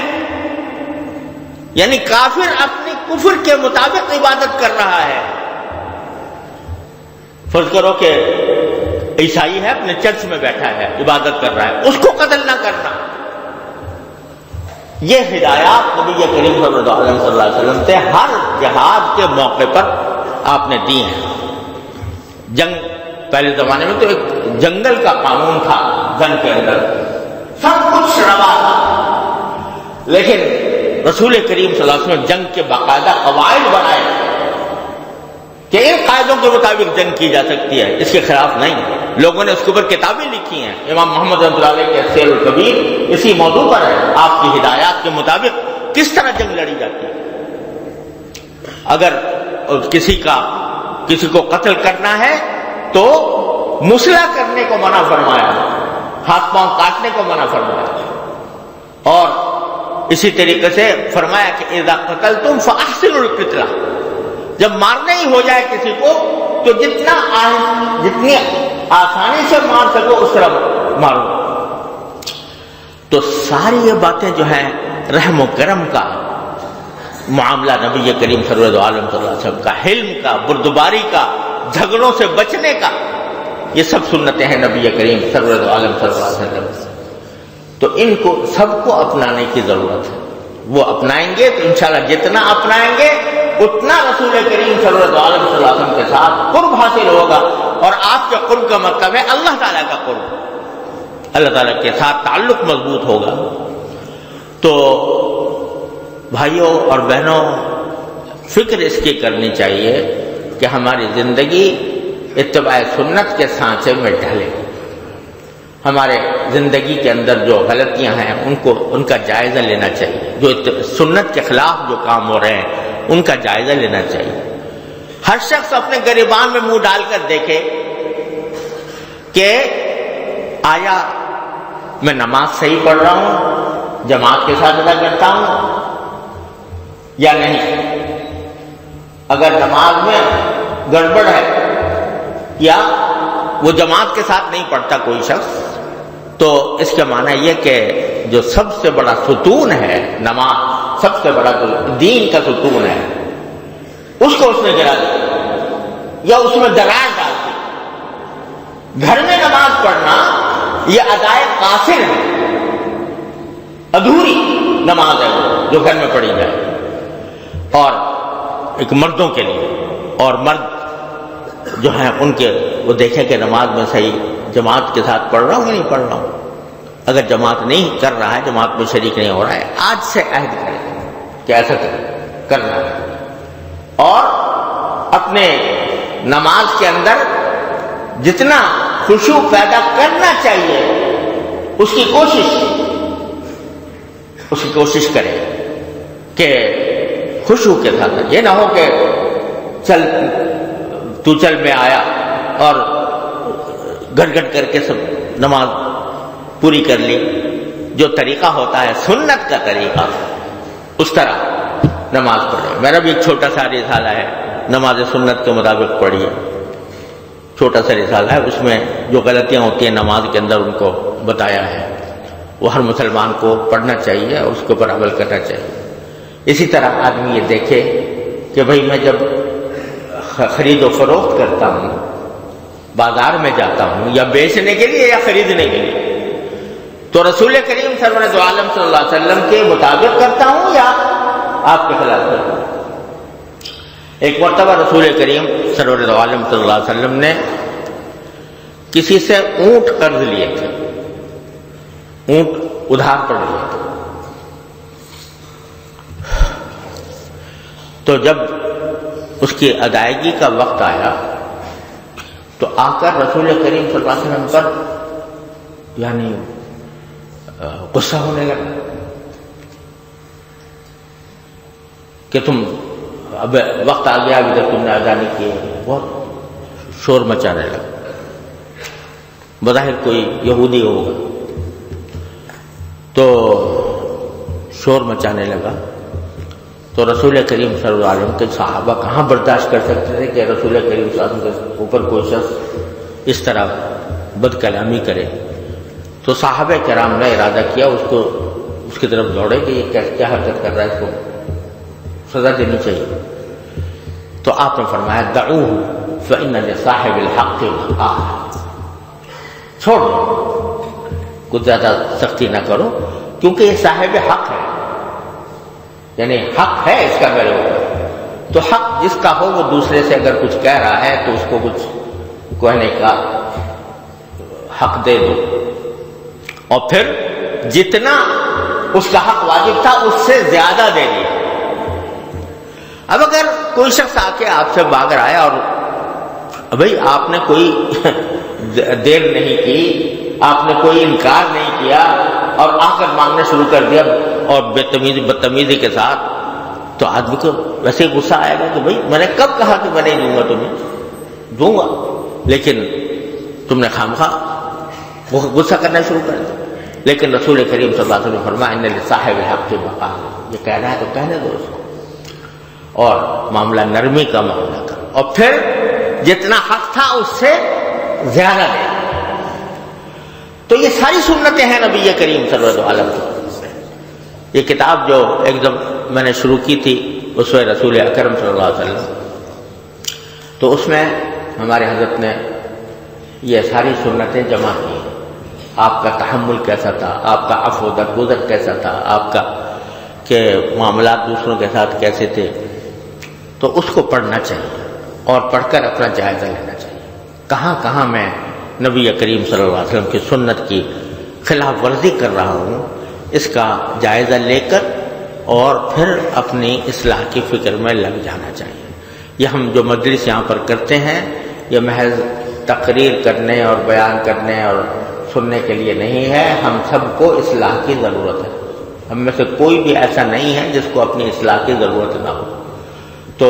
Speaker 1: یعنی کافر اپنی کفر کے مطابق عبادت کر رہا ہے، فرض کرو کہ عیسائی ہے، اپنے چرچ میں بیٹھا ہے، عبادت کر رہا ہے، اس کو قتل نہ کرنا۔ یہ ہدایات نبی کریم صلی اللہ علیہ وسلم سے ہر جہاد کے موقع پر آپ نے دی ہیں۔ جنگ پہلے زمانے میں تو ایک جنگل کا قانون تھا، جنگ کے اندر سب کچھ روا تھا، لیکن رسول کریم صلی اللہ علیہ وسلم جنگ کے باقاعدہ قواعد بنائے کہ ان قاعدوں کے مطابق جنگ کی جا سکتی ہے، اس کے خلاف نہیں۔ لوگوں نے اس کے اوپر کتابیں لکھی ہیں، امام محمد رحمۃ اللہ علیہ کے سیر الکبیر اسی موضوع پر ہے، آپ کی ہدایات کے مطابق کس طرح جنگ لڑی جاتی ہے۔ اگر کسی کو قتل کرنا ہے تو مسلح کرنے کو منع فرمایا، ہاتھ پاؤں کاٹنے کو منع فرمایا، اور اسی طریقے سے فرمایا کہ اذا قتلتم فاحسنوا القتلہ، جب مارنا ہی ہو جائے کسی کو تو جتنی آسانی سے مار سکو اس طرح مارو۔ تو ساری یہ باتیں جو ہیں رحم و کرم کا معاملہ، نبی کریم صلی اللہ علیہ وسلم کا، حلم کا، بردباری کا، جھگڑوں سے بچنے کا، یہ سب سنتیں ہیں نبی کریم صلی اللہ علیہ وسلم۔ تو ان کو سب کو اپنانے کی ضرورت ہے. وہ اپنائیں گے تو انشاءاللہ جتنا اپنائیں گے اتنا رسول کریم صلی اللہ علیہ وسلم کے ساتھ قرب حاصل ہوگا. اور آپ کے قرب کا مطلب ہے اللہ تعالیٰ کا قرب، اللہ تعالیٰ کے ساتھ تعلق مضبوط ہوگا. تو بھائیوں اور بہنوں، فکر اس کی کرنی چاہیے کہ ہماری زندگی اتباع سنت کے سانچے میں ڈھلے. ہمارے زندگی کے اندر جو غلطیاں ہیں ان کا جائزہ لینا چاہیے. جو سنت کے خلاف جو کام ہو رہے ہیں ان کا جائزہ لینا چاہیے. ہر شخص اپنے گریبان میں منہ ڈال کر دیکھے کہ آیا میں نماز صحیح پڑھ رہا ہوں، جماعت کے ساتھ ادا کرتا ہوں یا نہیں. اگر نماز میں گڑبڑ ہے یا وہ جماعت کے ساتھ نہیں پڑھتا کوئی شخص، تو اس کا معنی یہ کہ جو سب سے بڑا ستون ہے نماز، سب سے بڑا جو دین کا ستون ہے، اس کو اس نے گرا دیا یا اس میں دراڑ ڈال دی. گھر میں نماز پڑھنا یہ ادائے قاصر ہے، ادھوری نماز ہے وہ جو گھر میں پڑھی جائے. اور ایک مردوں کے لیے، اور مرد جو ہیں ان کے وہ دیکھیں کہ نماز میں صحیح جماعت کے ساتھ پڑھ رہا ہوں یا نہیں پڑھ رہا ہوں. اگر جماعت نہیں کر رہا ہے، جماعت میں شریک نہیں ہو رہا ہے، آج سے عہد کریں کہ ایسا کرنا ہے. اور اپنے نماز کے اندر جتنا خشوع پیدا کرنا چاہیے اس کی کوشش کرے کہ خشوع کے ساتھ. یہ نہ ہو کہ چل میں آیا اور گھٹ گھٹ کر کے سب نماز پوری کر لی. جو طریقہ ہوتا ہے سنت کا طریقہ، اس طرح نماز پڑھے. میرا بھی ایک چھوٹا سا رسالہ ہے، نماز سنت کے مطابق پڑھیے. چھوٹا سا رسالہ ہے، اس میں جو غلطیاں ہوتی ہیں نماز کے اندر ان کو بتایا ہے. وہ ہر مسلمان کو پڑھنا چاہیے اور اس کے اوپر عمل کرنا چاہیے. اسی طرح آدمی یہ دیکھے کہ بھئی میں جب خرید و فروخت کرتا ہوں، بازار میں جاتا ہوں یا بیچنے کے لیے یا خریدنے کے لیے، تو رسول کریم سرورت عالم صلی اللہ علیہ وسلم کے مطابق کرتا ہوں یا آپ کے خلاف کرتا ہوں. ایک مرتبہ رسول کریم سرورت عالم صلی اللہ علیہ وسلم نے کسی سے اونٹ قرض لیے تھے، اونٹ ادھار پر لیے تھے. تو جب اس کی ادائیگی کا وقت آیا تو آ کر رسول کریم صلی اللہ علیہ وسلم پر یعنی غصہ ہونے لگا کہ تم اب وقت آ گیا، ابھی تک تم نے ادا نہیں کی. بہت شور مچانے لگا، بظاہر کوئی یہودی ہوگا تو شور مچانے لگا. تو رسول کریم صلی اللہ علیہ وسلم کے صحابہ کہاں برداشت کر سکتے تھے کہ رسول کریم صلی اللہ علیہ وسلم کے اوپر کوئی شخص اس طرح بد کلامی کرے. تو صحابہ کرام نے ارادہ کیا اس کی طرف دوڑے کہ یہ کیا حرکت کر رہا ہے، اس کو سزا دینی چاہیے. تو آپ نے فرمایا دعوہ فإن لصاحب الحق الحق، چھوڑ کچھ زیادہ سختی نہ کرو کیونکہ یہ صاحب حق ہے، یعنی حق ہے اس کا میرے اوپر. تو حق جس کا ہو وہ دوسرے سے اگر کچھ کہہ رہا ہے تو اس کو کچھ کہنے کا حق دے دو، اور پھر جتنا اس کا حق واجب تھا اس سے زیادہ دے دیا. اب اگر کوئی شخص آ کے آپ سے مانگ رہا ہے اور بھائی آپ نے کوئی دیر نہیں کی، آپ نے کوئی انکار نہیں کیا اور آ کر مانگنا شروع کر دیا اور بدتمیزی کے ساتھ، تو آدمی کو ویسے ہی غصہ آئے گا کہ بھائی میں نے کب کہا کہ میں نہیں دوں گا، تمہیں دوں گا، لیکن تم نے خامخواہ غصہ کرنا شروع کر دیا. لیکن رسول کریم صلی اللہ علیہ وسلم نے فرمایا ان لصاحب الحق مقام، یہ کہہ رہا ہے تو کہنے دو اس کو، اور معاملہ نرمی کا معاملہ کرو، اور پھر جتنا حق تھا اس سے زیادہ دے. تو یہ ساری سنتیں ہیں نبی کریم صلی اللہ علیہ وسلم. یہ کتاب جو ایک دم میں نے شروع کی تھی اس میں رسول اکرم صلی اللہ علیہ وسلم، تو اس میں ہمارے حضرت نے یہ ساری سنتیں جمع کی. آپ کا تحمل کیسا تھا، آپ کا عفو درگزر کیسا تھا، آپ کا کہ معاملات دوسروں کے ساتھ کیسے تھے، تو اس کو پڑھنا چاہیے اور پڑھ کر اپنا جائزہ لینا چاہیے. کہاں کہاں میں نبی کریم صلی اللہ علیہ وسلم کی سنت کی خلاف ورزی کر رہا ہوں، اس کا جائزہ لے کر اور پھر اپنی اصلاح کی فکر میں لگ جانا چاہیے. یہ ہم جو مجلس یہاں پر کرتے ہیں یہ محض تقریر کرنے اور بیان کرنے اور سننے کے لیے نہیں ہے. ہم سب کو اصلاح کی ضرورت ہے. ہم میں سے کوئی بھی ایسا نہیں ہے جس کو اپنی اصلاح کی ضرورت نہ ہو. تو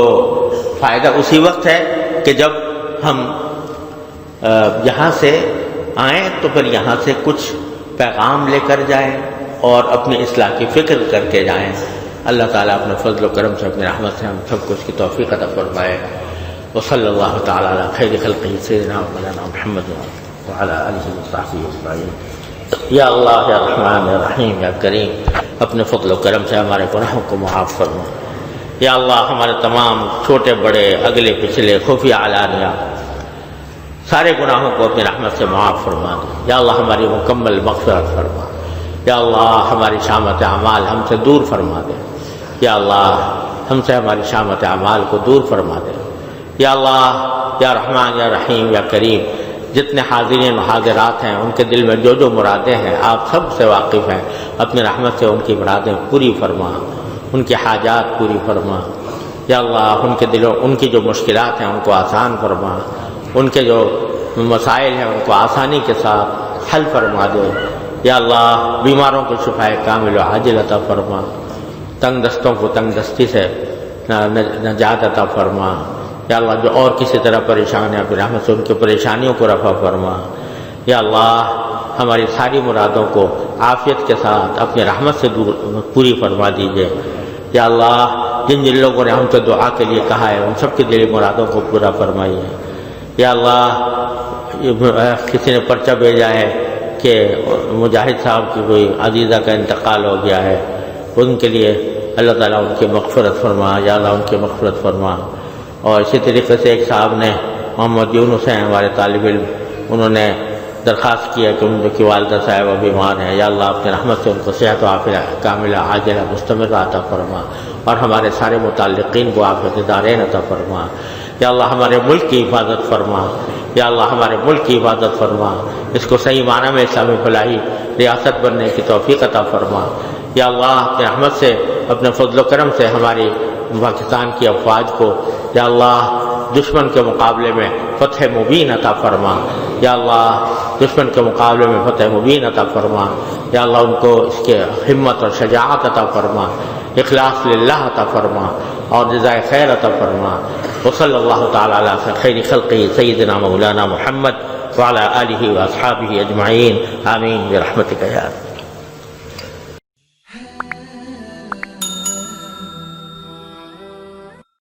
Speaker 1: فائدہ اسی وقت ہے کہ جب ہم یہاں سے آئیں تو پھر یہاں سے کچھ پیغام لے کر جائیں اور اپنی اصلاح کی فکر کر کے جائیں. اللہ تعالیٰ اپنے فضل و کرم سے اپنی رحمت سے ہم سب کو اس کی توفیق عطا فرمائے. وصلی اللہ تعالیٰ علی خیر خلقہ سیدنا مولانا محمد وعلی آلہ وصحبہ اجمعین. یا اللہ یا رحمان یا رحیم یا کریم، اپنے فضل و کرم سے ہمارے گناہوں کو معاف فرما. یا اللہ ہمارے تمام چھوٹے بڑے اگلے پچھلے خفیہ علانیہ سارے گناہوں کو اپنی رحمت سے معاف فرما دے. یا اللہ ہماری مکمل مغفرت فرما. یا اللہ ہماری شامت اعمال ہم سے دور فرما دے. یا اللہ ہم سے ہماری شامت اعمال کو دور فرما دے. یا اللہ یا رحمان یا رحیم یا کریم، جتنے حاضرین و حاضرات ہیں ان کے دل میں جو جو مرادیں ہیں آپ سب سے واقف ہیں. اپنی رحمت سے ان کی مرادیں پوری فرما، ان کی حاجات پوری فرما. یا اللہ ان کے دلوں ان کی جو مشکلات ہیں ان کو آسان فرما، ان کے جو مسائل ہیں ان کو آسانی کے ساتھ حل فرما دے. یا اللہ بیماروں کو شفائے کامل و عاجل عطا فرما، تنگ دستوں کو تنگ دستی سے نجات عطا فرما. یا اللہ جو اور کسی طرح پریشان ہے اپنی رحمت سے ان کی پریشانیوں کو رفع فرما. یا اللہ ہماری ساری مرادوں کو عافیت کے ساتھ اپنی رحمت سے پوری فرما دیجیے. یا اللہ جن جن لوگوں نے ہم سے دعا کے لیے کہا ہے ان سب کی دلی مرادوں کو پورا فرمائیے. یا اللہ کسی نے پرچہ بھیجا ہے کہ مجاہد صاحب کی کوئی عزیزہ کا انتقال ہو گیا ہے، ان کے لیے اللہ تعالیٰ ان کی مغفرت فرما. یا اللہ ان کی مغفرت فرما. اور اسی طریقے سے ایک صاحب نے محمد یونس ہیں ہمارے طالب علم، انہوں نے درخواست کیا کہ ان کی والدہ صاحبہ بیمار ہیں. یا اللہ اپنے رحمت سے ان کو صحت و عافیت کاملہ عاجلہ مستمرہ عطا فرما اور ہمارے سارے متعلقین کو عافیت دارین عطا فرما. یا اللہ ہمارے ملک کی حفاظت فرما. یا اللہ ہمارے ملک کی حفاظت فرما، اس کو صحیح معنی میں اسلامی فلاحی ریاست بننے کی توفیق عطا فرما. یا اللہ اپنے رحمت سے اپنے فضل و کرم سے ہماری پاکستان کی افواج کو یا اللہ دشمن کے مقابلے میں فتح مبین عطا فرما. یا اللہ دشمن کے مقابلے میں فتح مبین عطا فرما. یا اللہ ان کو اس کے ہمت اور شجاعت عطا فرما، اخلاص للہ عطا فرما اور جزائے خیر عطا فرما. وصلی اللہ تعالی علی خیر خلقہ سیدنا مولانا محمد وعلی آلہ واصحابہ اجمعین. آمین برحمتک یا